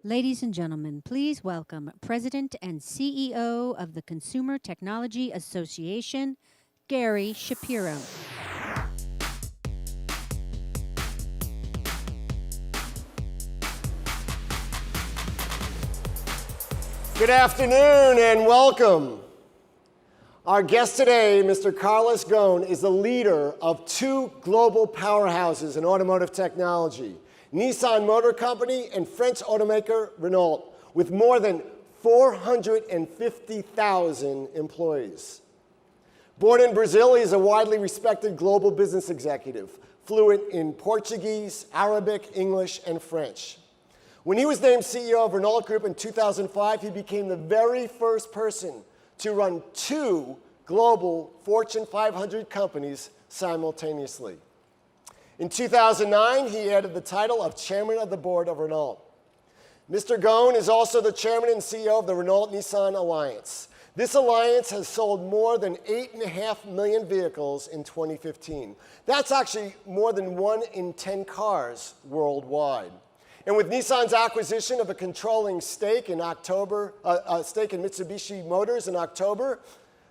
Ladies and gentlemen, please welcome President and CEO of the Consumer Technology Association, Gary Shapiro. Good afternoon and welcome. Our guest today, Mr. Carlos Ghosn, is the leader of two global powerhouses in automotive technology, Nissan Motor Company and French automaker Renault, with more than 450,000 employees. Born in Brazil, he is a widely respected global business executive, fluent in Portuguese, Arabic, English, and French. When he was named CEO of Renault Group in 2005, he became the very first person to run two global Fortune 500 companies simultaneously. In 2009, he added the title of Chairman of the Board of Renault. Mr. Ghosn is also the Chairman and CEO of the Renault-Nissan Alliance. This alliance has sold more than 8.5 million vehicles in 2015. That's actually more than 1 in 10 cars worldwide. And with Nissan's acquisition of a controlling stake in Mitsubishi Motors in October,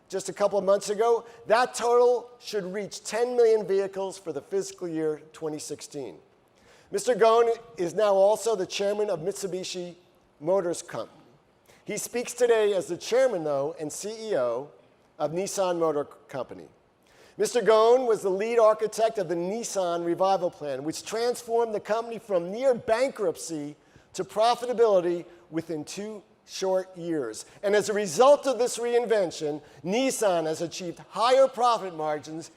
just a couple of months ago, that total should reach 10 million vehicles for the fiscal year 2016. Mr. Ghosn is now also the chairman of Mitsubishi Motors Company. He speaks today as the chairman, though, and CEO of Nissan Motor Company. Mr. Ghosn was the lead architect of the Nissan Revival Plan, which transformed the company from near bankruptcy to profitability within 2 short years. And as a result of this reinvention, Nissan has achieved higher profit margins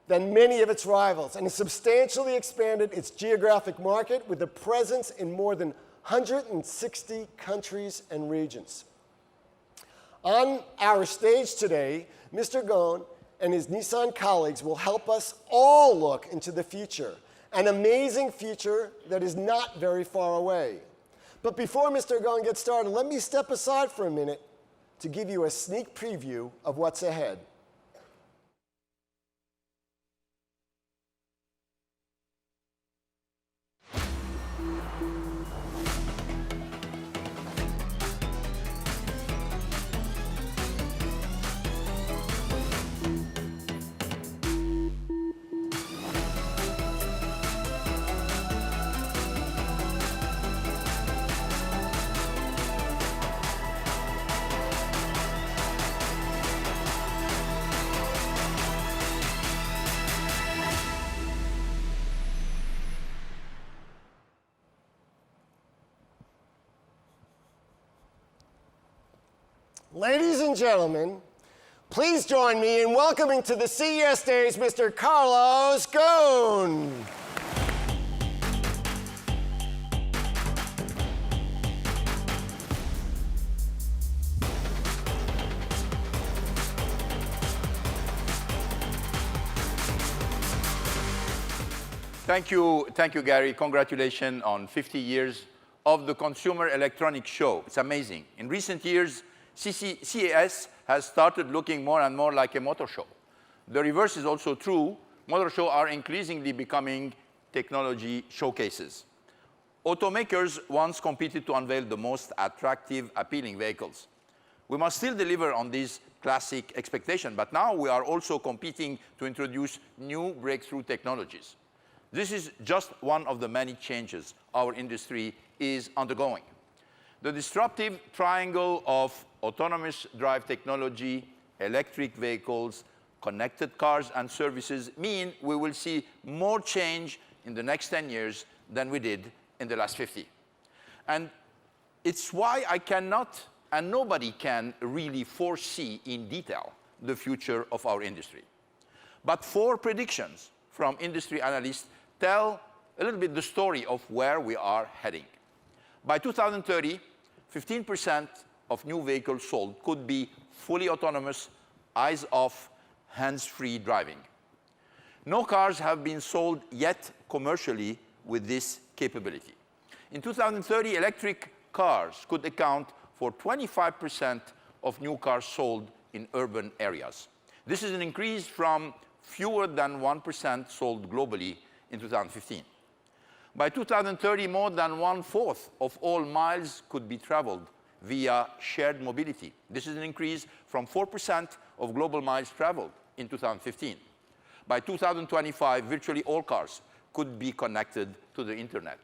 than many of its rivals and has substantially expanded its geographic market with a presence in more than 160 countries and regions. On our stage today, Mr. Ghosn and his Nissan colleagues will help us all look into the future, an amazing future that is not very far away. But before Mr. Ghosn gets started, let me step aside for a minute to give you a sneak preview of what's ahead. Ladies and gentlemen, please join me in welcoming to the CES stage Mr. Carlos Ghosn. Thank you, Gary. Congratulations on 50 years of the Consumer Electronics Show. It's amazing. In recent years, CES has started looking more and more like a motor show. The reverse is also true. Motor shows are increasingly becoming technology showcases. Automakers once competed to unveil the most attractive, appealing vehicles. We must still deliver on these classic expectations, but now we are also competing to introduce new breakthrough technologies. This is just one of the many changes our industry is undergoing. The disruptive triangle of autonomous drive technology, electric vehicles, connected cars, and services mean we will see more change in the next 10 years than we did in the last 50. And it's why I cannot, and nobody can, really foresee in detail the future of our industry. But 4 predictions from industry analysts tell a little bit the story of where we are heading. By 2030, 15% of new vehicles sold could be fully autonomous, eyes-off, hands-free driving. No cars have been sold yet commercially with this capability. In 2030, electric cars could account for 25% of new cars sold in urban areas. This is an increase from fewer than 1% sold globally in 2015. By 2030, more than 1/4 of all miles could be traveled via shared mobility. This is an increase from 4% of global miles traveled in 2015. By 2025, virtually all cars could be connected to the internet.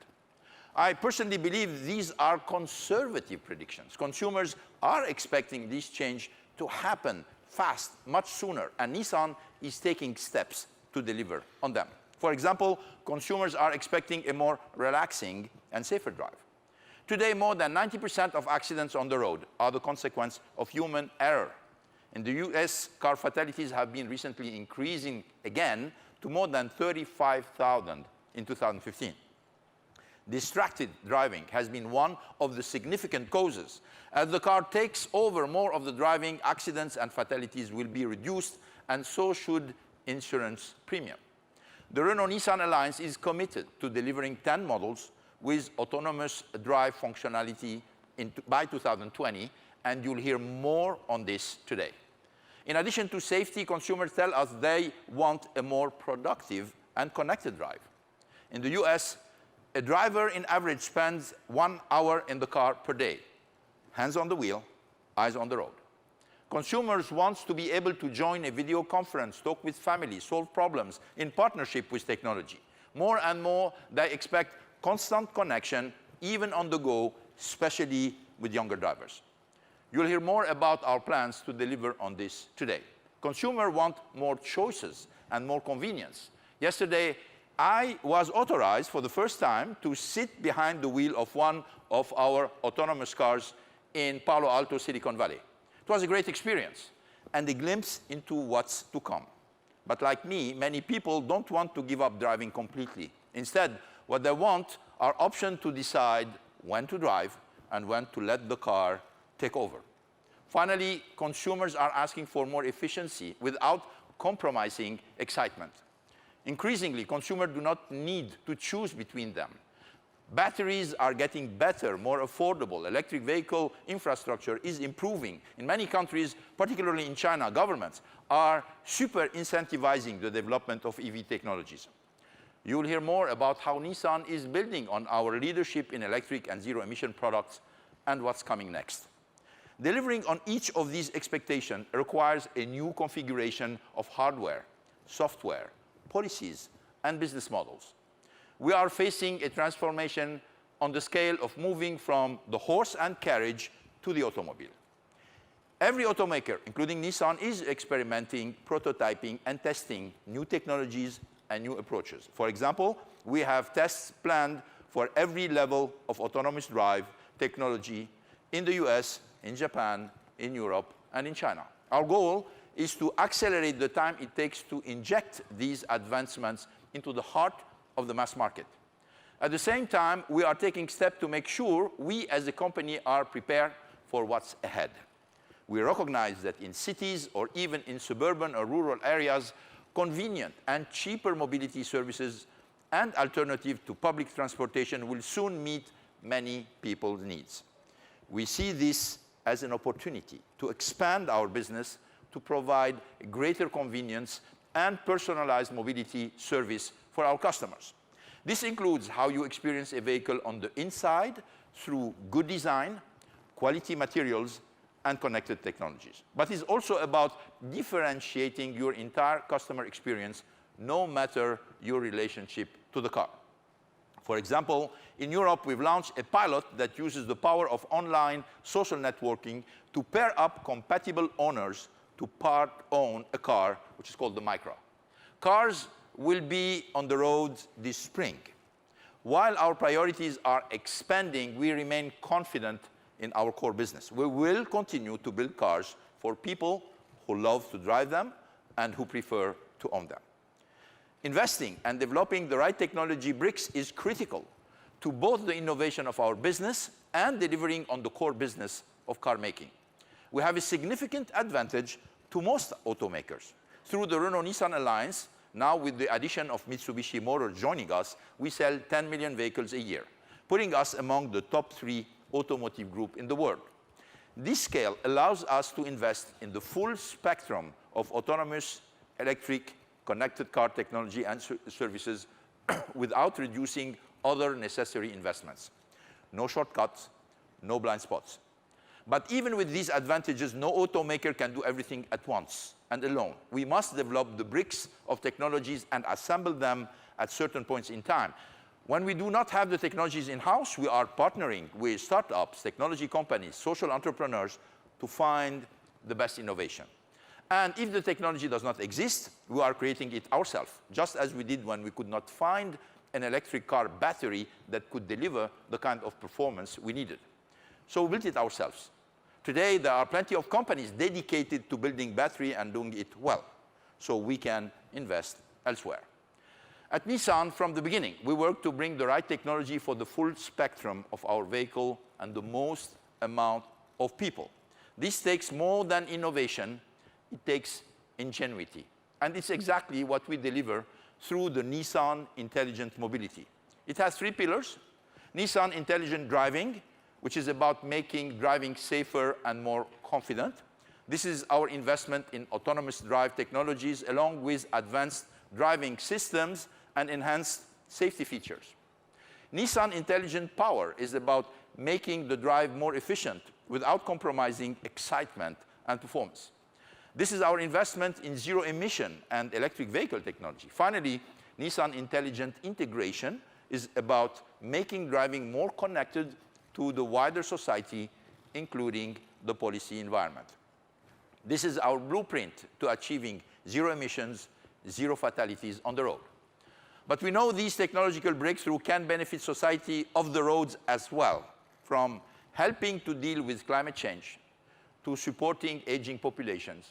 I personally believe these are conservative predictions. Consumers are expecting this change to happen fast, much sooner, and Nissan is taking steps to deliver on them. For example, consumers are expecting a more relaxing and safer drive. Today, more than 90% of accidents on the road are the consequence of human error. In the US, car fatalities have been recently increasing again to more than 35,000 in 2015. Distracted driving has been one of the significant causes. As the car takes over more of the driving, accidents and fatalities will be reduced, and so should insurance premium. The Renault-Nissan Alliance is committed to delivering 10 models with autonomous drive functionality by 2020, and you'll hear more on this today. In addition to safety, consumers tell us they want a more productive and connected drive. In the US, a driver in average spends 1 hour in the car per day. Hands on the wheel, eyes on the road. Consumers want to be able to join a video conference, talk with family, solve problems in partnership with technology. More and more, they expect constant connection, even on the go, especially with younger drivers. You'll hear more about our plans to deliver on this today. Consumers want more choices and more convenience. Yesterday, I was authorized for the first time to sit behind the wheel of one of our autonomous cars in Palo Alto, Silicon Valley. It was a great experience and a glimpse into what's to come. But like me, many people don't want to give up driving completely. Instead, what they want are options to decide when to drive and when to let the car take over. Finally, consumers are asking for more efficiency without compromising excitement. Increasingly, consumers do not need to choose between them. Batteries are getting better, more affordable. Electric vehicle infrastructure is improving. In many countries, particularly in China, governments are super incentivizing the development of EV technologies. You will hear more about how Nissan is building on our leadership in electric and zero-emission products and what's coming next. Delivering on each of these expectations requires a new configuration of hardware, software, policies, and business models. We are facing a transformation on the scale of moving from the horse and carriage to the automobile. Every automaker, including Nissan, is experimenting, prototyping, and testing new technologies and new approaches. For example, we have tests planned for every level of autonomous drive technology in the US, in Japan, in Europe, and in China. Our goal is to accelerate the time it takes to inject these advancements into the heart of the mass market. At the same time, we are taking steps to make sure we as a company are prepared for what's ahead. We recognize that in cities or even in suburban or rural areas, convenient and cheaper mobility services and alternatives to public transportation will soon meet many people's needs. We see this as an opportunity to expand our business to provide greater convenience and personalized mobility service for our customers. This includes how you experience a vehicle on the inside through good design, quality materials, and connected technologies. But it's also about differentiating your entire customer experience, no matter your relationship to the car. For example, in Europe, we've launched a pilot that uses the power of online social networking to pair up compatible owners to part-own a car, which is called the Micro. Cars will be on the roads this spring. While our priorities are expanding, we remain confident in our core business. We will continue to build cars for people who love to drive them and who prefer to own them. Investing and developing the right technology bricks is critical to both the innovation of our business and delivering on the core business of car making. We have a significant advantage to most automakers. Through the Renault-Nissan Alliance, now with the addition of Mitsubishi Motors joining us, we sell 10 million vehicles a year, putting us among the top 3 automotive group in the world. This scale allows us to invest in the full spectrum of autonomous, electric, connected car technology and services without reducing other necessary investments. No shortcuts, no blind spots. But even with these advantages, no automaker can do everything at once and alone. We must develop the bricks of technologies and assemble them at certain points in time. When we do not have the technologies in-house, we are partnering with startups, technology companies, social entrepreneurs to find the best innovation. And if the technology does not exist, we are creating it ourselves, just as we did when we could not find an electric car battery that could deliver the kind of performance we needed. So we built it ourselves. Today, there are plenty of companies dedicated to building battery and doing it well, so we can invest elsewhere. At Nissan, from the beginning, we worked to bring the right technology for the full spectrum of our vehicle and the most amount of people. This takes more than innovation, it takes ingenuity. And it's exactly what we deliver through the Nissan Intelligent Mobility. It has 3 pillars: Nissan Intelligent Driving, which is about making driving safer and more confident. This is our investment in autonomous drive technologies, along with advanced driving systems and enhanced safety features. Nissan Intelligent Power is about making the drive more efficient without compromising excitement and performance. This is our investment in zero-emission and electric vehicle technology. Finally, Nissan Intelligent Integration is about making driving more connected to the wider society, including the policy environment. This is our blueprint to achieving zero emissions, zero fatalities on the road. But we know these technological breakthroughs can benefit society off the roads as well, from helping to deal with climate change, to supporting aging populations,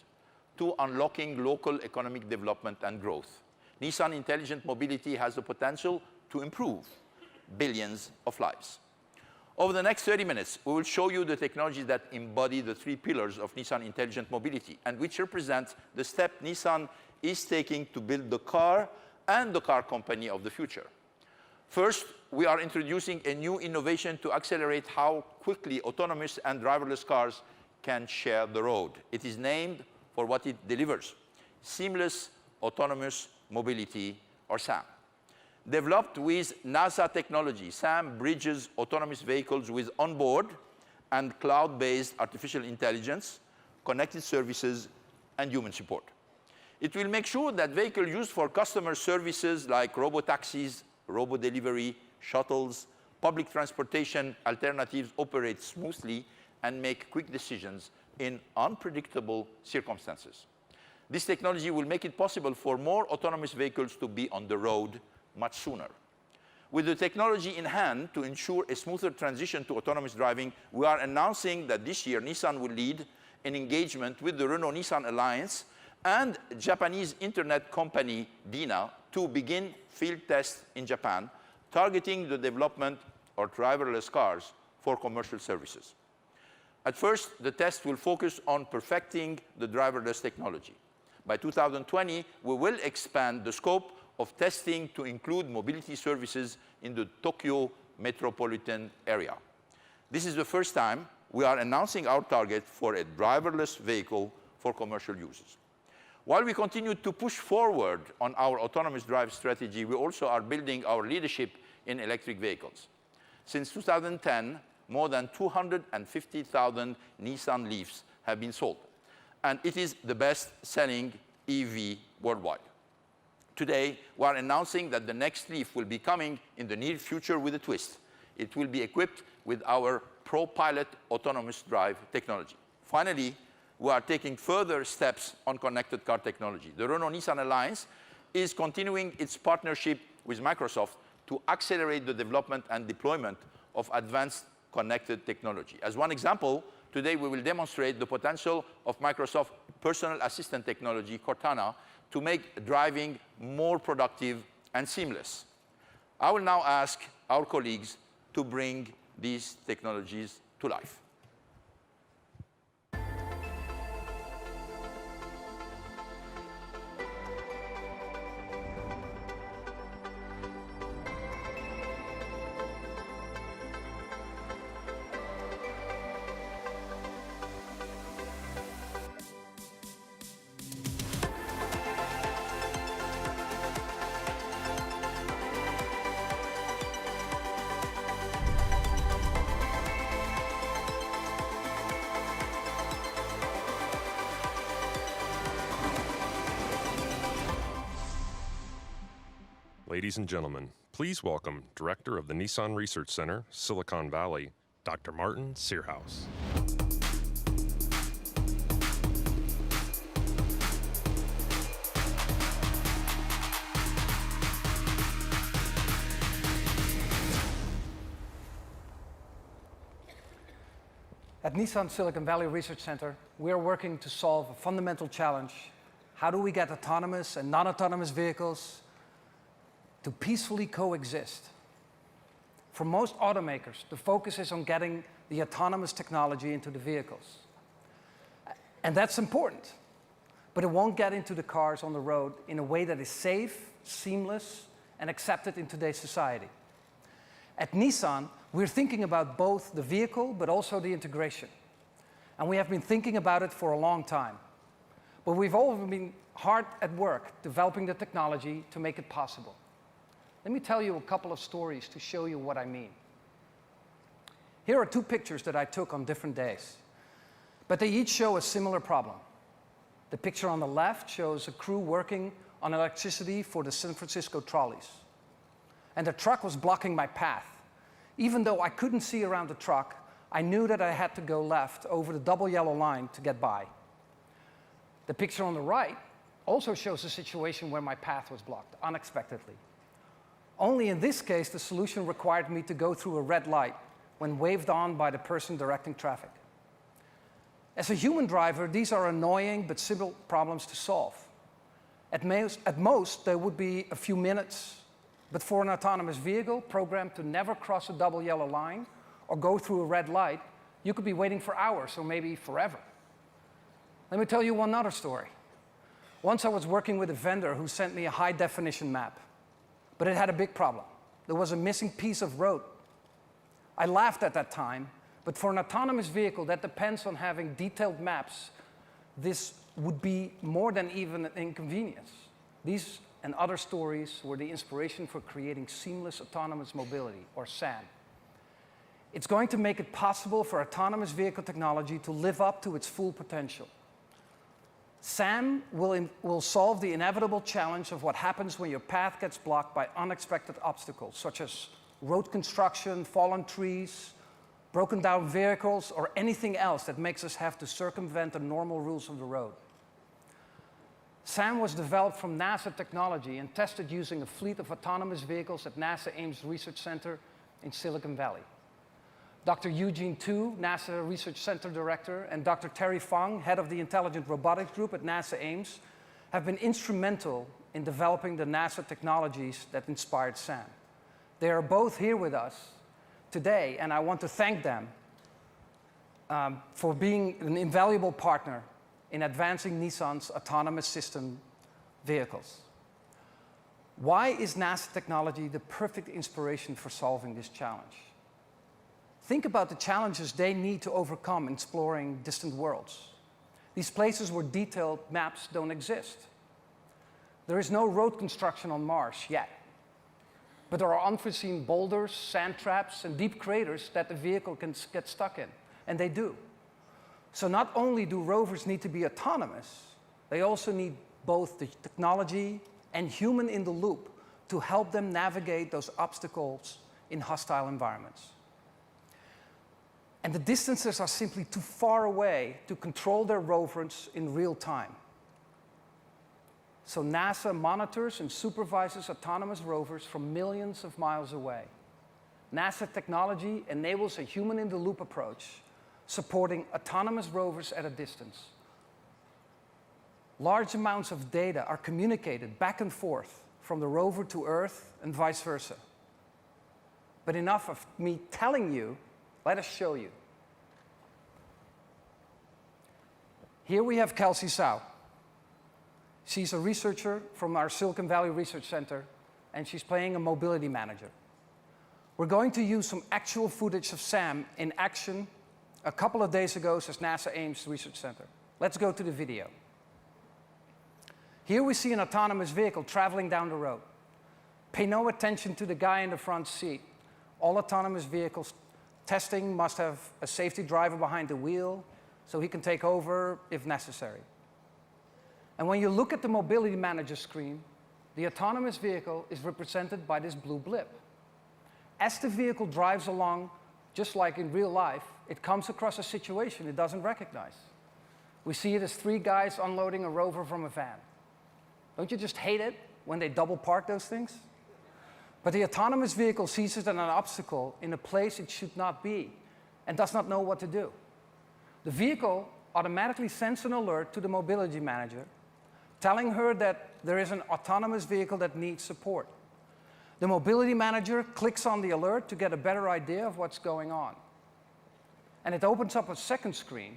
to unlocking local economic development and growth. Nissan Intelligent Mobility has the potential to improve billions of lives. Over the next 30 minutes, we will show you the technologies that embody the 3 pillars of Nissan Intelligent Mobility and which represent the step Nissan is taking to build the car and the car company of the future. First, we are introducing a new innovation to accelerate how quickly autonomous and driverless cars can share the road. It is named for what it delivers: Seamless Autonomous Mobility, or SAM. Developed with NASA technology, SAM bridges autonomous vehicles with onboard and cloud-based artificial intelligence, connected services, and human support. It will make sure that vehicles used for customer services like robo-taxis, robo-delivery, shuttles, public transportation alternatives operate smoothly and make quick decisions in unpredictable circumstances. This technology will make it possible for more autonomous vehicles to be on the road much sooner. With the technology in hand to ensure a smoother transition to autonomous driving, we are announcing that this year Nissan will lead an engagement with the Renault-Nissan Alliance and Japanese internet company Dina to begin field tests in Japan, targeting the development of driverless cars for commercial services. At first, the test will focus on perfecting the driverless technology. By 2020, we will expand the scope of testing to include mobility services in the Tokyo metropolitan area. This is the first time we are announcing our target for a driverless vehicle for commercial uses. While we continue to push forward on our autonomous drive strategy, we also are building our leadership in electric vehicles. Since 2010, more than 250,000 Nissan Leafs have been sold, and it is the best-selling EV worldwide. Today, we are announcing that the next Leaf will be coming in the near future with a twist. It will be equipped with our ProPilot autonomous drive technology. Finally, we are taking further steps on connected car technology. The Renault-Nissan Alliance is continuing its partnership with Microsoft to accelerate the development and deployment of advanced connected technology. As one example, today we will demonstrate the potential of Microsoft personal assistant technology, Cortana, to make driving more productive and seamless. I will now ask our colleagues to bring these technologies to life. ladies and gentlemen, please welcome Director of the Nissan Research Center, Silicon Valley, Dr. Martin Searhouse. At Nissan Silicon Valley Research Center, we are working to solve a fundamental challenge. How do we get autonomous and non-autonomous vehicles to peacefully coexist? For most automakers, the focus is on getting the autonomous technology into the vehicles. And that's important, but it won't get into the cars on the road in a way that is safe, seamless, and accepted in today's society. At Nissan, we're thinking about both the vehicle, but also the integration. And we have been thinking about it for a long time. But we've all been hard at work developing the technology to make it possible. Let me tell you a couple of stories to show you what I mean. Here are two pictures that I took on different days, but they each show a similar problem. The picture on the left shows a crew working on electricity for the San Francisco trolleys. And the truck was blocking my path. Even though I couldn't see around the truck, I knew that I had to go left over the double yellow line to get by. The picture on the right also shows a situation where my path was blocked unexpectedly. Only in this case, the solution required me to go through a red light when waved on by the person directing traffic. As a human driver, these are annoying but simple problems to solve. At most, there would be a few minutes. But for an autonomous vehicle programmed to never cross a double yellow line or go through a red light, you could be waiting for hours or maybe forever. Let me tell you one other story. Once I was working with a vendor who sent me a high-definition map, but it had a big problem. There was a missing piece of road. I laughed at that time, but for an autonomous vehicle that depends on having detailed maps, this would be more than even an inconvenience. These and other stories were the inspiration for creating seamless autonomous mobility, or SAM. It's going to make it possible for autonomous vehicle technology to live up to its full potential. SAM will solve the inevitable challenge of what happens when your path gets blocked by unexpected obstacles, such as road construction, fallen trees, broken down vehicles, or anything else that makes us have to circumvent the normal rules of the road. SAM was developed from NASA technology and tested using a fleet of autonomous vehicles at NASA Ames Research Center in Silicon Valley. Dr. Eugene Tu, NASA Research Center Director, and Dr. Terry Fung, head of the Intelligent Robotics Group at NASA Ames, have been instrumental in developing the NASA technologies that inspired SAM. They are both here with us today, and I want to thank them for being an invaluable partner in advancing Nissan's autonomous system vehicles. Why is NASA technology the perfect inspiration for solving this challenge? Think about the challenges they need to overcome in exploring distant worlds. These places where detailed maps don't exist. There is no road construction on Mars yet, but there are unforeseen boulders, sand traps, and deep craters that the vehicle can get stuck in, and they do. So not only do rovers need to be autonomous, they also need both the technology and human in the loop to help them navigate those obstacles in hostile environments. And the distances are simply too far away to control their rovers in real time. So NASA monitors and supervises autonomous rovers from millions of miles away. NASA technology enables a human-in-the-loop approach, supporting autonomous rovers at a distance. Large amounts of data are communicated back and forth from the rover to Earth and vice versa. But enough of me telling you, let us show you. Here we have Kelsey Tsao. She's a researcher from our Silicon Valley Research Center, and she's playing a mobility manager. We're going to use some actual footage of Sam in action a couple of days ago at NASA Ames Research Center. Let's go to the video. Here we see an autonomous vehicle traveling down the road. Pay no attention to the guy in the front seat. All autonomous vehicles testing must have a safety driver behind the wheel so he can take over if necessary. And when you look at the mobility manager screen, The autonomous vehicle is represented by this blue blip. As the vehicle drives along, just like in real life, it comes across a situation it doesn't recognize. We see it as 3 guys unloading a Rover from a van. Don't you just hate it when they double park those things? But the autonomous vehicle sees it as an obstacle in a place it should not be and does not know what to do. The vehicle automatically sends an alert to the mobility manager, telling her that there is an autonomous vehicle that needs support. The mobility manager clicks on the alert to get a better idea of what's going on. And it opens up a second screen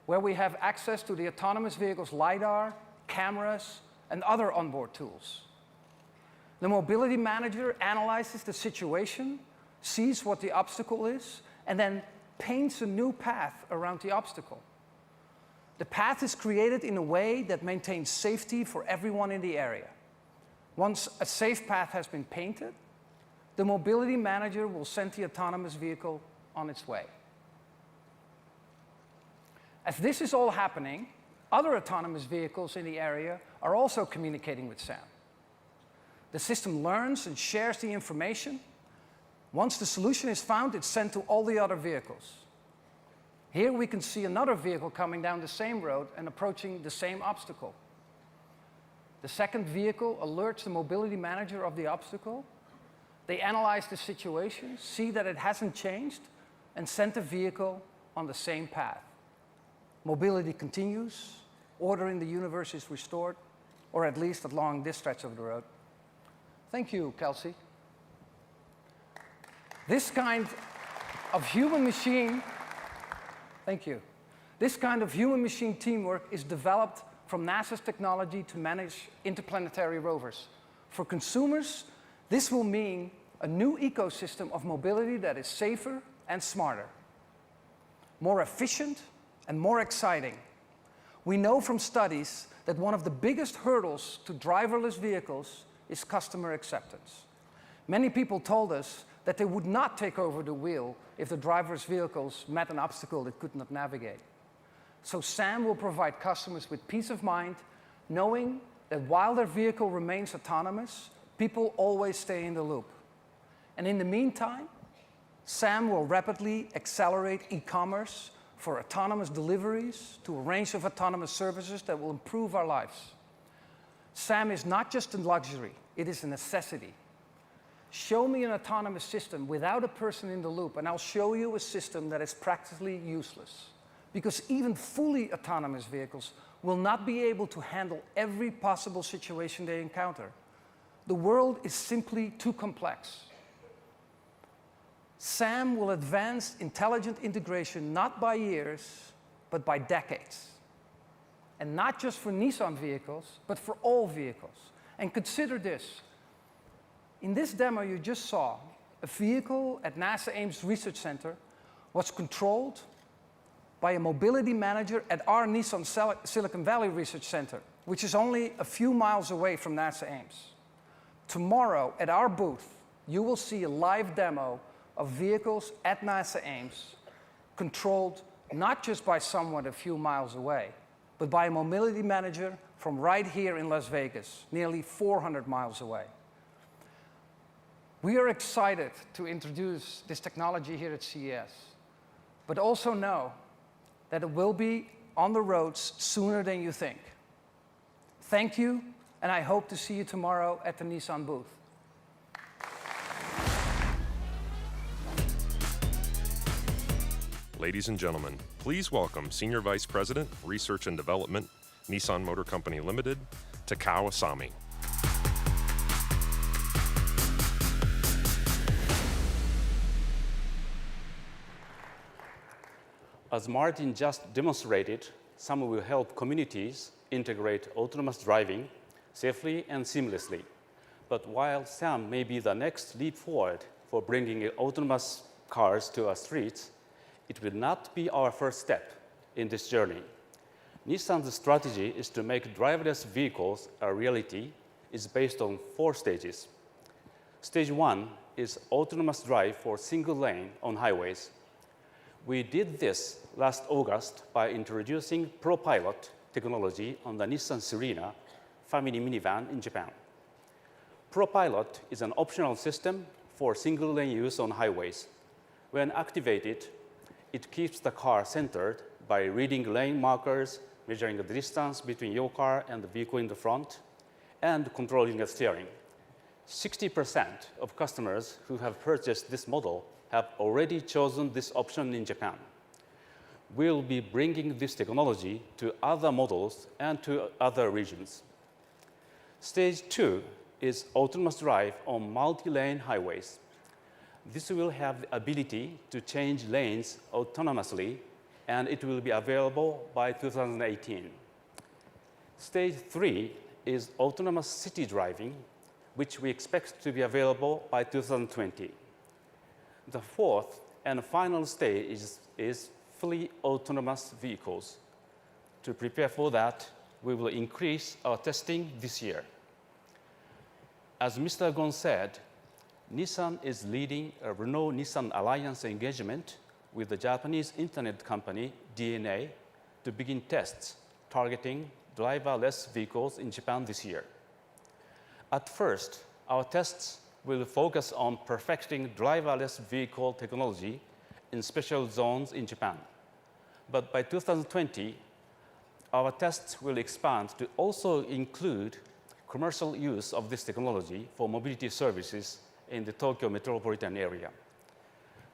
where we have access to the autonomous vehicle's LiDAR, cameras, and other onboard tools. The mobility manager analyzes the situation, sees what the obstacle is, and then paints a new path around the obstacle. The path is created in a way that maintains safety for everyone in the area. Once a safe path has been painted, the mobility manager will send the autonomous vehicle on its way. As this is all happening, other autonomous vehicles in the area are also communicating with SAM. The system learns and shares the information. Once the solution is found, it's sent to all the other vehicles. Here we can see another vehicle coming down the same road and approaching the same obstacle. The second vehicle alerts the mobility manager of the obstacle. They analyze the situation, see that it hasn't changed, and send the vehicle on the same path. Mobility continues, order in the universe is restored, or at least along this stretch of the road. Thank you, Kelsey. This kind of human-machine, thank you. This kind of human-machine teamwork is developed from NASA's technology to manage interplanetary rovers. For consumers, this will mean a new ecosystem of mobility that is safer and smarter, more efficient and more exciting. We know from studies that one of the biggest hurdles to driverless vehicles is customer acceptance. Many people told us that they would not take over the wheel if the driverless vehicles met an obstacle it could not navigate. So SAM will provide customers with peace of mind, knowing that while their vehicle remains autonomous, people always stay in the loop. And in the meantime, SAM will rapidly accelerate e-commerce for autonomous deliveries to a range of autonomous services that will improve our lives. SAM is not just a luxury, it is a necessity. Show me an autonomous system without a person in the loop, and I'll show you a system that is practically useless. Because even fully autonomous vehicles will not be able to handle every possible situation they encounter. The world is simply too complex. SAM will advance intelligent integration not by years, but by decades. And not just for Nissan vehicles, but for all vehicles. And consider this. In this demo you just saw, a vehicle at NASA Ames Research Center was controlled by a mobility manager at our Nissan Silicon Valley Research Center, which is only a few miles away from NASA Ames. Tomorrow, at our booth, you will see a live demo of vehicles at NASA Ames controlled not just by someone a few miles away, but by a mobility manager from right here in Las Vegas, nearly 400 miles away. We are excited to introduce this technology here at CES, but also know that it will be on the roads sooner than you think. Thank you, and I hope to see you tomorrow at the Nissan booth. Ladies and gentlemen, please welcome Senior Vice President, Research and Development, Nissan Motor Company Limited, Takao Asami. As Martin just demonstrated, SAM will help communities integrate autonomous driving safely and seamlessly. But while SAM may be the next leap forward for bringing autonomous cars to our streets, it will not be our first step in this journey. Nissan's strategy is to make driverless vehicles a reality. It's based on 4 stages. Stage 1 is autonomous drive for single lane on highways. We did this last August by introducing ProPilot technology on the Nissan Serena family minivan in Japan. ProPilot is an optional system for single-lane use on highways. When activated, it keeps the car centered by reading lane markers, measuring the distance between your car and the vehicle in the front, and controlling the steering. 60% of customers who have purchased this model have already chosen this option in Japan. We'll be bringing this technology to other models and to other regions. Stage 2 is autonomous drive on multi-lane highways. This will have the ability to change lanes autonomously, and it will be available by 2018. Stage 3 is autonomous city driving, which we expect to be available by 2020. The fourth and final stage is fully autonomous vehicles. To prepare for that, we will increase our testing this year. As Mr. Gon said, Nissan is leading a Renault-Nissan alliance engagement with the Japanese internet company DNA to begin tests targeting driverless vehicles in Japan this year. At first, our tests will focus on perfecting driverless vehicle technology in special zones in Japan. But by 2020, our tests will expand to also include commercial use of this technology for mobility services in the Tokyo metropolitan area.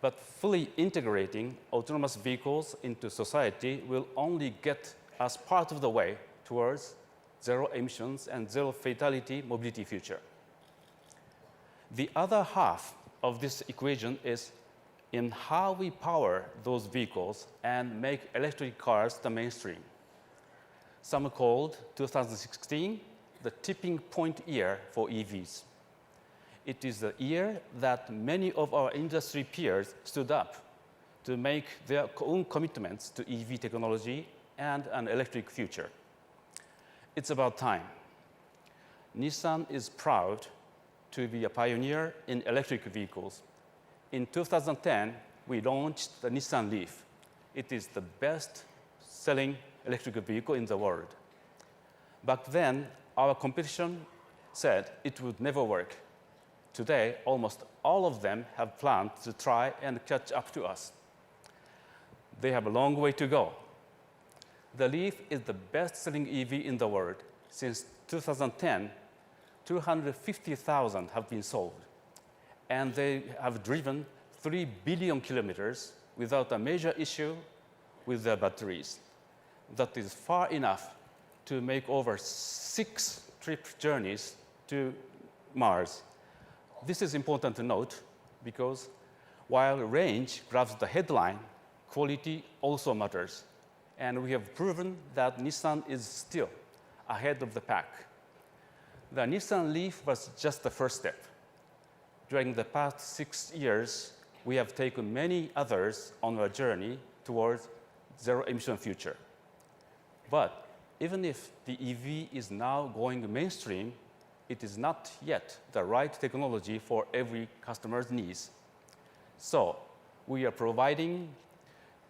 But fully integrating autonomous vehicles into society will only get us part of the way towards zero emissions and zero fatality mobility future. The other half of this equation is in how we power those vehicles and make electric cars the mainstream. Some called 2016 the tipping point year for EVs. It is the year that many of our industry peers stood up to make their own commitments to EV technology and an electric future. It's about time. Nissan is proud to be a pioneer in electric vehicles. In 2010, we launched the Nissan Leaf. It is the best-selling electric vehicle in the world. Back then, our competition said it would never work. Today, almost all of them have planned to try and catch up to us. They have a long way to go. The Leaf is the best-selling EV in the world. Since 2010, 250,000 have been sold, and they have driven 3 billion kilometers without a major issue with their batteries. That is far enough to make over 6 trip journeys to Mars. This is important to note because while range grabs the headline, quality also matters. And we have proven that Nissan is still ahead of the pack. The Nissan Leaf was just the first step. During the past 6 years, we have taken many others on our journey towards zero-emission future. But even if the EV is now going mainstream, it is not yet the right technology for every customer's needs. So we are providing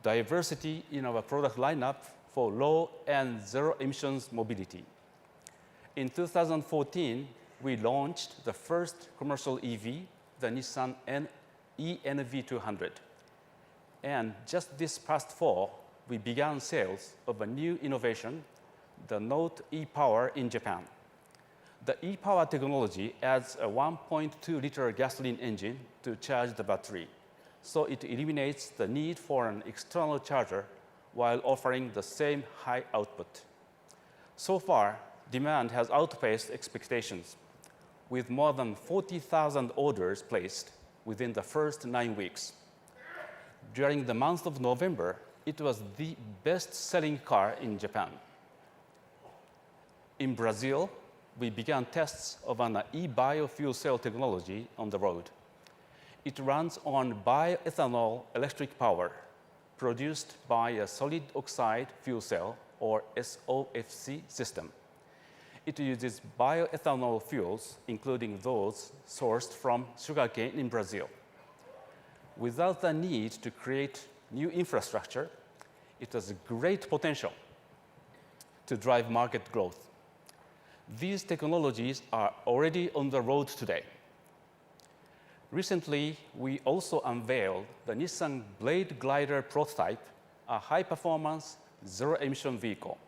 diversity in our product lineup for low and zero emissions mobility. In 2014, we launched the first commercial EV, the Nissan ENV200. And just this past fall, we began sales of a new innovation, the Note e-Power in Japan. The e-Power technology adds a 1.2-liter gasoline engine to charge the battery, so it eliminates the need for an external charger while offering the same high output. So far, demand has outpaced expectations, with more than 40,000 orders placed within the first 9 weeks. During the month of November, it was the best-selling car in Japan. In Brazil, we began tests of an e-biofuel cell technology on the road. It runs on bioethanol electric power produced by a solid oxide fuel cell, or SOFC system. It uses bioethanol fuels, including those sourced from sugarcane in Brazil. Without the need to create new infrastructure, it has great potential to drive market growth. These technologies are already on the road today. Recently, we also unveiled the Nissan Blade Glider prototype, a high-performance, zero-emission vehicle.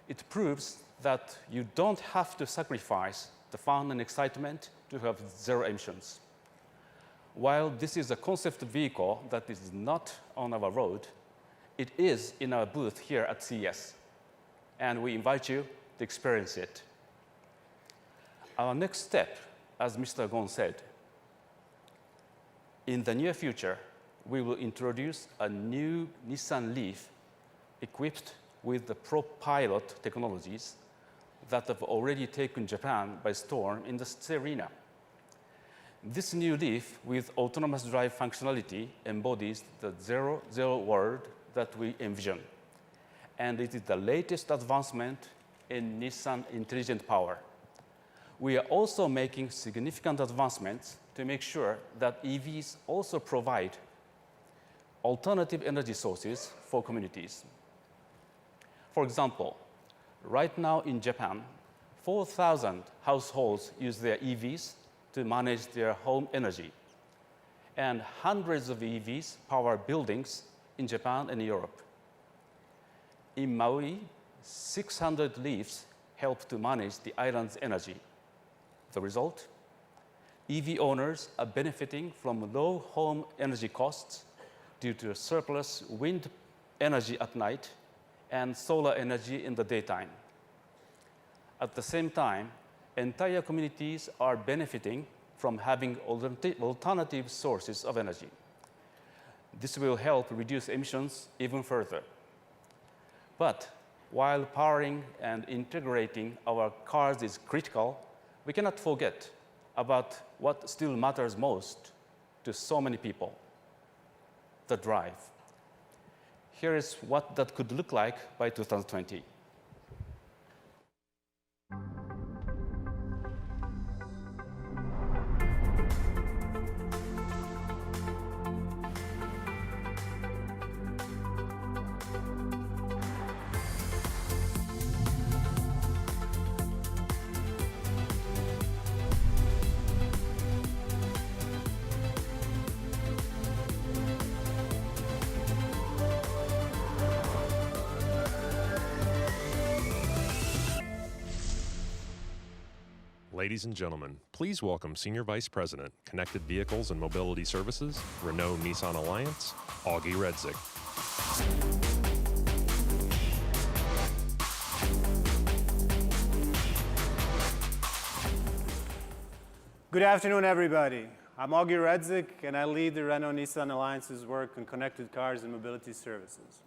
It proves that you don't have to sacrifice the fun and excitement to have zero emissions. While this is a concept vehicle that is not on our road, it is in our booth here at CES, and we invite you to experience it. Our next step, as Mr. Gon said, in the near future, we will introduce a new Nissan Leaf equipped with the ProPilot technologies that have already taken Japan by storm in the city arena. This new Leaf with autonomous drive functionality embodies the zero-zero world that we envision, and it is the latest advancement in Nissan intelligent power. We are also making significant advancements to make sure that EVs also provide alternative energy sources for communities. For example, right now in Japan, 4,000 households use their EVs to manage their home energy, and hundreds of EVs power buildings in Japan and Europe. In Maui, 600 Leafs help to manage the island's energy. The result? EV owners are benefiting from low home energy costs due to surplus wind energy at night and solar energy in the daytime. At the same time, entire communities are benefiting from having alternative sources of energy. This will help reduce emissions even further. But while powering and integrating our cars is critical, we cannot forget about what still matters most to so many people: the drive. Here is what that could look like by 2020. Ladies and gentlemen, please welcome Senior Vice President, Connected Vehicles and Mobility Services, Renault-Nissan Alliance, Augie Redzig. Good afternoon, everybody. I'm Augie Redzig, and I lead the Renault-Nissan Alliance's work on connected cars and mobility services.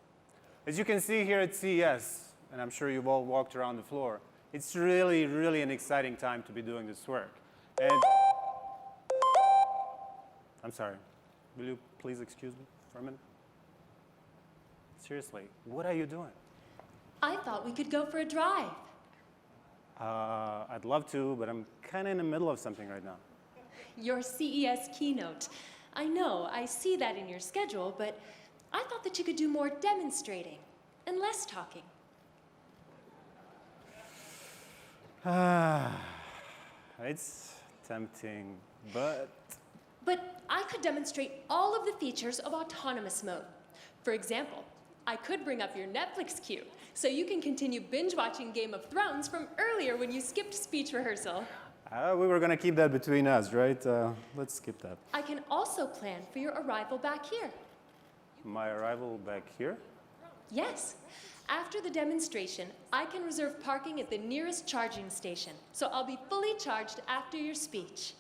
As you can see here at CES, and I'm sure you've all walked around the floor, it's really, really an exciting time to be doing this work. And I'm sorry, will you please excuse me for a minute? Seriously, what are you doing? I thought we could go for a drive. I'd love to, but I'm kind of in the middle of something right now. Your CES keynote. I know, I see that in your schedule, but I thought that you could do more demonstrating and less talking. It's tempting, but... But I could demonstrate all of the features of autonomous mode. For example, I could bring up your Netflix queue, so you can continue binge-watching Game of Thrones from earlier when you skipped speech rehearsal. We were going to keep that between us, right? Let's skip that. I can also plan for your arrival back here. My arrival back here? Yes. After the demonstration, I can reserve parking at the nearest charging station, so I'll be fully charged after your speech.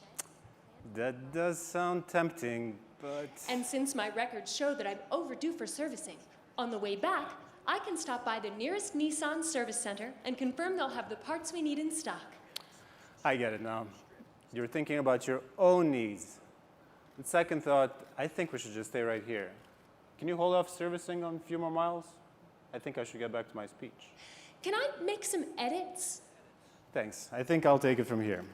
That does sound tempting, but... And since my records show that I'm overdue for servicing, on the way back, I can stop by the nearest Nissan service center and confirm they'll have the parts we need in stock. I get it now. You're thinking about your own needs. On second thought, I think we should just stay right here. Can you hold off servicing on a few more miles? I think I should get back to my speech. Can I make some edits? Thanks. I think I'll take it from here.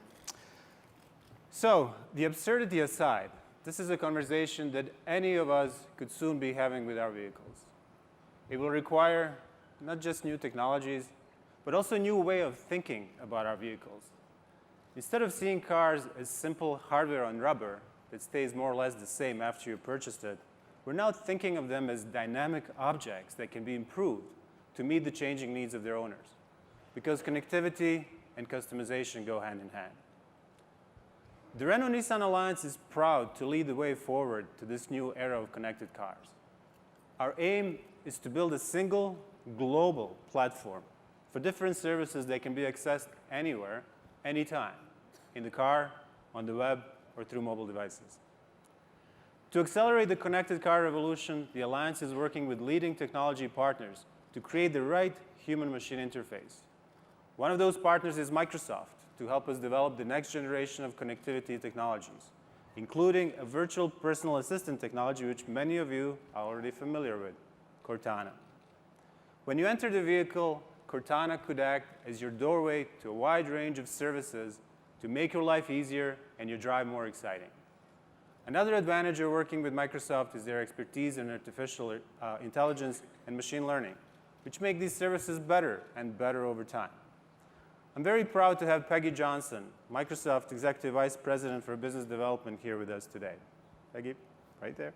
So, the absurdity aside, this is a conversation that any of us could soon be having with our vehicles. It will require not just new technologies, but also a new way of thinking about our vehicles. Instead of seeing cars as simple hardware on rubber that stays more or less the same after you purchased it, we're now thinking of them as dynamic objects that can be improved to meet the changing needs of their owners, because connectivity and customization go hand in hand. The Renault-Nissan Alliance is proud to lead the way forward to this new era of connected cars. Our aim is to build a single, global platform for different services that can be accessed anywhere, anytime, in the car, on the web, or through mobile devices. To accelerate the connected car revolution, the Alliance is working with leading technology partners to create the right human-machine interface. One of those partners is Microsoft, to help us develop the next generation of connectivity technologies, including a virtual personal assistant technology which many of you are already familiar with, Cortana. When you enter the vehicle, Cortana could act as your doorway to a wide range of services to make your life easier and your drive more exciting. Another advantage of working with Microsoft is their expertise in artificial intelligence and machine learning, which make these services better and better over time. I'm very proud to have Peggy Johnson, Microsoft Executive Vice President for Business Development, here with us today. Peggy, right there.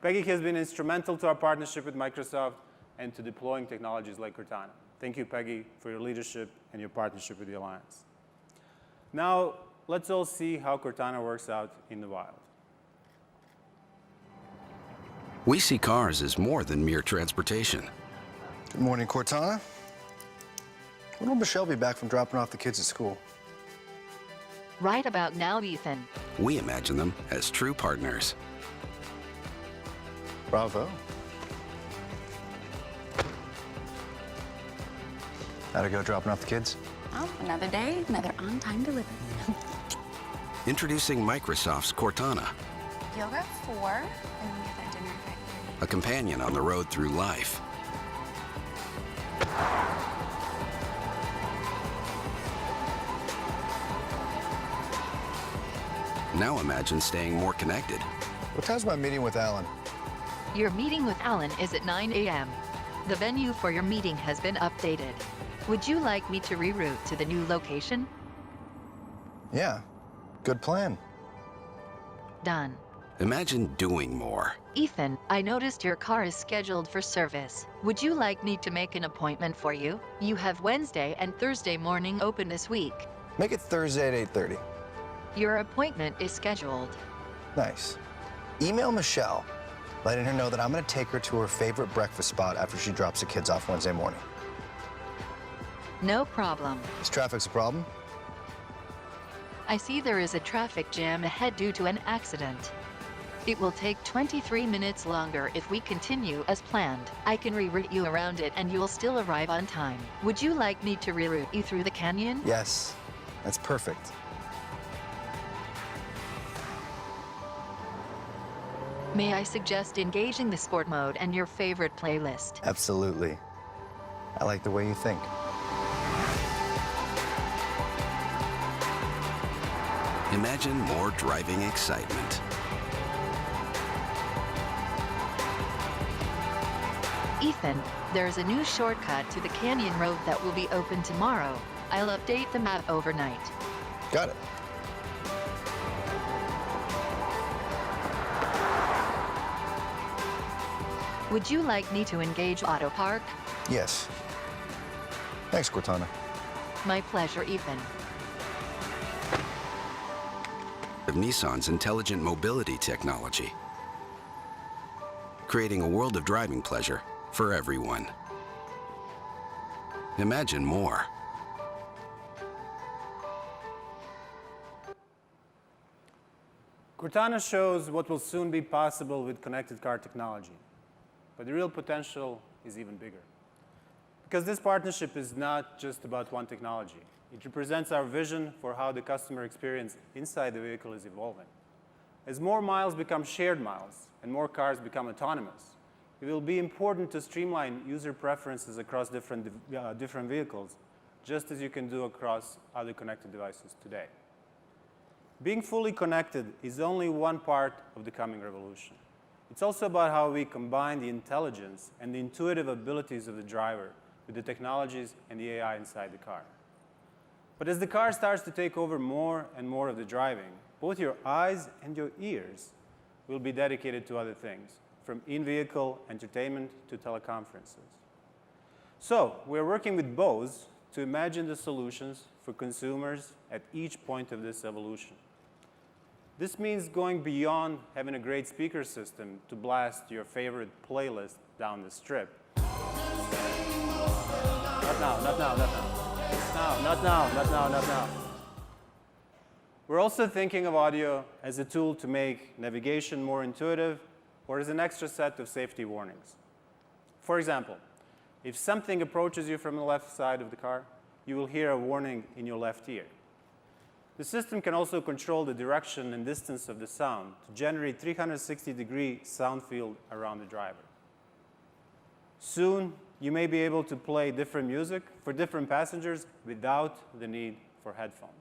Peggy has been instrumental to our partnership with Microsoft and to deploying technologies like Cortana. Thank you, Peggy, for your leadership and your partnership with the Alliance. Now, let's all see how Cortana works out in the wild. We see cars as more than mere transportation. Good morning, Cortana. When will Michelle be back from dropping off the kids at school? Right about now, Ethan. We imagine them as true partners. Bravo. How'd it go dropping off the kids? Oh, another day, another on-time delivery. Introducing Microsoft's Cortana, Yoga at 4, and we have our dinner at 5:30. a companion on the road through life. Now imagine staying more connected. What time's my meeting with Alan? Your meeting with Alan is at 9 a.m. The venue for your meeting has been updated. Would you like me to reroute to the new location? Yeah, good plan. Done. Imagine doing more. Ethan, I noticed your car is scheduled for service. Would you like me to make an appointment for you? You have Wednesday and Thursday morning open this week. Make it Thursday at 8:30. Your appointment is scheduled. Nice. Email Michelle, letting her know that I'm going to take her to her favorite breakfast spot after she drops the kids off Wednesday morning. No problem. Is traffic's a problem? I see there is a traffic jam ahead due to an accident. It will take 23 minutes longer if we continue as planned. I can reroute you around it and you'll still arrive on time. Would you like me to reroute you through the canyon? Yes, that's perfect. May I suggest engaging the sport mode and your favorite playlist? Absolutely. I like the way you think. Imagine more driving excitement. Ethan, there's a new shortcut to the canyon road that will be open tomorrow. I'll update the map overnight. Got it. Would you like me to engage Auto Park? Yes. Thanks, Cortana. My pleasure, Ethan. Of Nissan's intelligent mobility technology, creating a world of driving pleasure for everyone. Imagine more. Cortana shows what will soon be possible with connected car technology, but the real potential is even bigger. Because this partnership is not just about one technology. It represents our vision for how the customer experience inside the vehicle is evolving. As more miles become shared miles and more cars become autonomous, it will be important to streamline user preferences across different vehicles, just as you can do across other connected devices today. Being fully connected is only one part of the coming revolution. It's also about how we combine the intelligence and the intuitive abilities of the driver with the technologies and the AI inside the car. But as the car starts to take over more and more of the driving, both your eyes and your ears will be dedicated to other things, from in-vehicle entertainment to teleconferences. So we're working with Bose to imagine the solutions for consumers at each point of this evolution. This means going beyond having a great speaker system to blast your favorite playlist down the strip. Not now, not now, not now. Not now, not now, not now. We're also thinking of audio as a tool to make navigation more intuitive or as an extra set of safety warnings. For example, if something approaches you from the left side of the car, you will hear a warning in your left ear. The system can also control the direction and distance of the sound to generate 360-degree sound field around the driver. Soon, you may be able to play different music for different passengers without the need for headphones.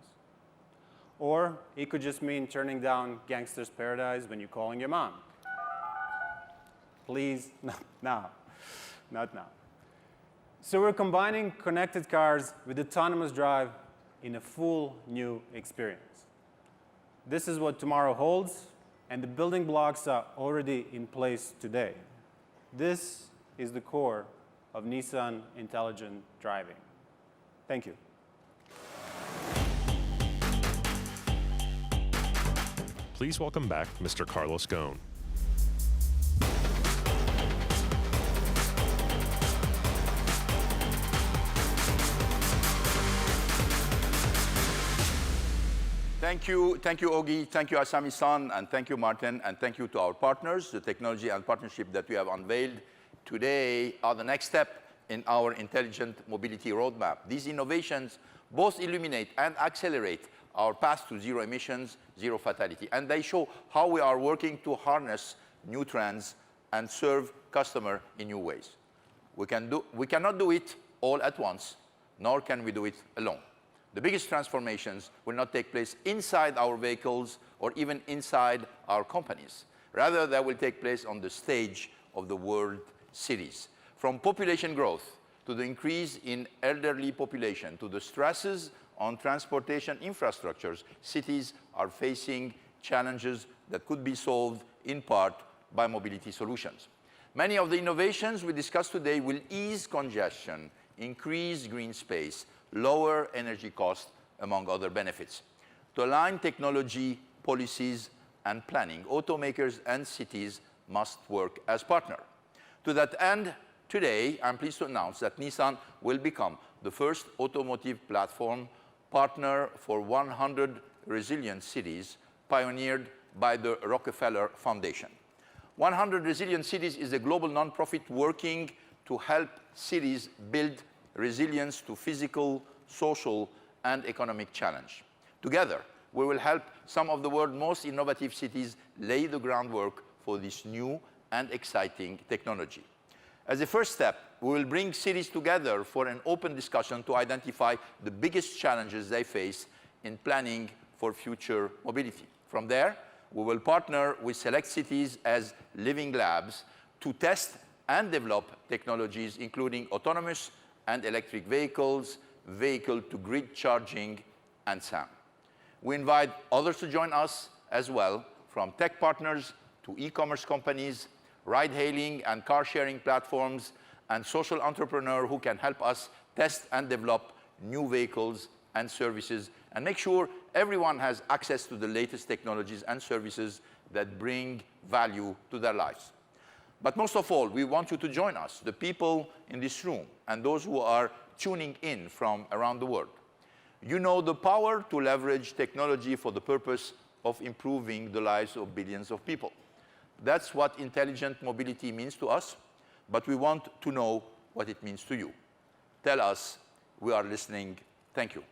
Or it could just mean turning down Gangster's Paradise when you're calling your mom. Please, not now. Not now. So we're combining connected cars with autonomous drive in a full new experience. This is what tomorrow holds, and the building blocks are already in place today. This is the core of Nissan Intelligent Driving. Thank you. Please welcome back Mr. Carlos Ghosn. Thank you, Ogi, thank you, Asami-san, and thank you, Martin, and thank you to our partners. The technology and partnership that we have unveiled today are the next step in our intelligent mobility roadmap. These innovations both illuminate and accelerate our path to zero emissions, zero fatality, and they show how we are working to harness new trends and serve customer in new ways. We cannot do it all at once, nor can we do it alone. The biggest transformations will not take place inside our vehicles or even inside our companies. Rather, they will take place on the stage of the world cities. From population growth to the increase in elderly population to the stresses on transportation infrastructures, cities are facing challenges that could be solved in part by mobility solutions. Many of the innovations we discussed today will ease congestion, increase green space, lower energy costs, among other benefits. To align technology, policies, and planning, automakers and cities must work as partners. To that end, today, I'm pleased to announce that Nissan will become the first automotive platform partner for 100 resilient cities pioneered by the Rockefeller Foundation. 100 Resilient Cities is a global nonprofit working to help cities build resilience to physical, social, and economic challenge. Together, we will help some of the world's most innovative cities lay the groundwork for this new and exciting technology. As a first step, we will bring cities together for an open discussion to identify the biggest challenges they face in planning for future mobility. From there, we will partner with select cities as living labs to test and develop technologies including autonomous and electric vehicles, vehicle-to-grid charging, and sound. We invite others to join us as well, from tech partners to e-commerce companies, ride-hailing and car-sharing platforms, and social entrepreneurs who can help us test and develop new vehicles and services and make sure everyone has access to the latest technologies and services that bring value to their lives. But most of all, we want you to join us, the people in this room and those who are tuning in from around the world. You know the power to leverage technology for the purpose of improving the lives of billions of people. That's what intelligent mobility means to us, but we want to know what it means to you. Tell us. We are listening. Thank you.